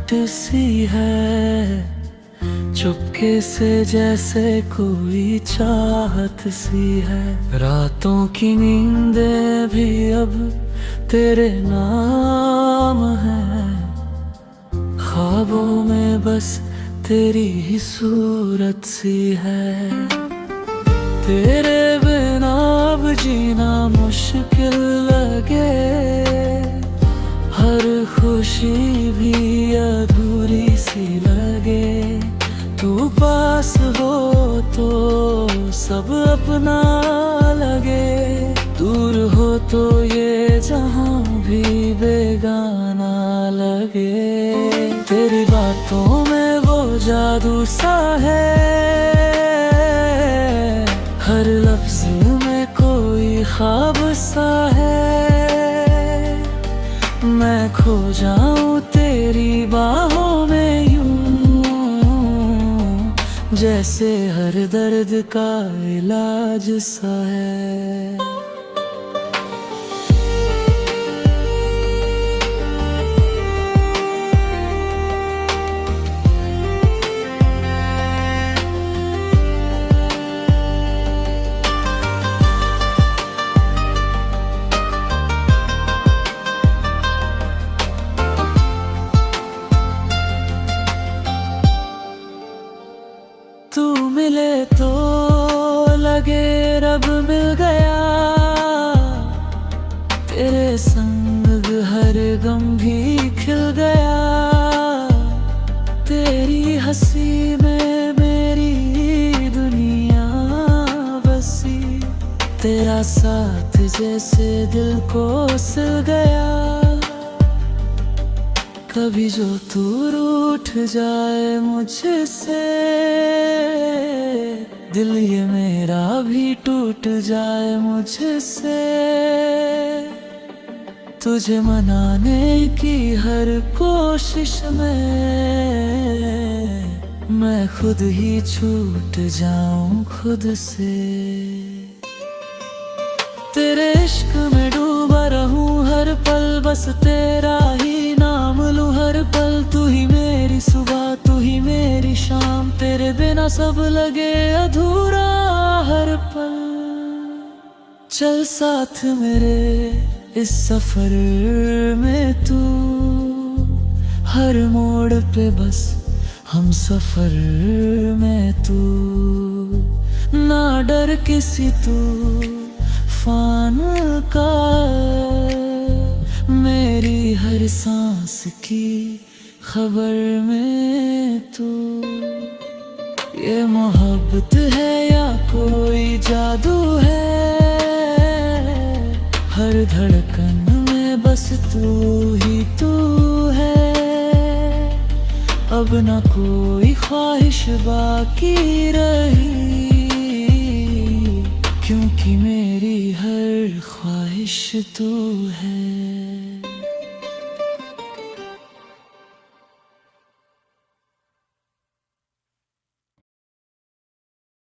आहट सी है, चुपके से जैसे कोई चाहत सी है। रातों की नींदें भी अब तेरे नाम है, ख्वाबों में बस तेरी ही सूरत सी है। तेरे बिना अब जीना मुश्किल लगे, हर खुशी भी अधूरी सी लगे। तू पास हो तो सब अपना लगे, दूर हो तो ये जहां भी बेगाना लगे। तेरी बातों में वो जादू सा है, हर लफ्ज में कोई ख्वाब सा है। मैं खो जाऊं तेरी बाहों में यूं, जैसे हर दर्द का इलाज सा है। तू मिले तो लगे रब मिल गया, तेरे संग हर गम भी खिल गया। तेरी हंसी में मेरी दुनिया बसी, तेरा साथ जैसे दिल को सिल गया। कभी जो तू रूठ जाए मुझसे, दिल ये मेरा भी टूट जाए मुझसे। तुझे मनाने की हर कोशिश में मैं खुद ही छूट जाऊं खुद से। तेरे इश्क में डूबा रहूं हर पल, बस तेरा ही नाम लूं हर पल। तू ही मेरी सुबह, तू ही मेरी शाम, तेरे बिना सब लगे अधूरा हर पल। चल साथ मेरे इस सफर में तू, हर मोड़ पे बस हम सफर में तू। ना डर किसी तूफान का, मेरी हर सांस की खबर में तू। ये मोहब्बत है या कोई जादू है, हर धड़कन में बस तू ही तू है। अब ना कोई ख्वाहिश बाकी रही, क्योंकि मेरी हर ख्वाहिश तू है।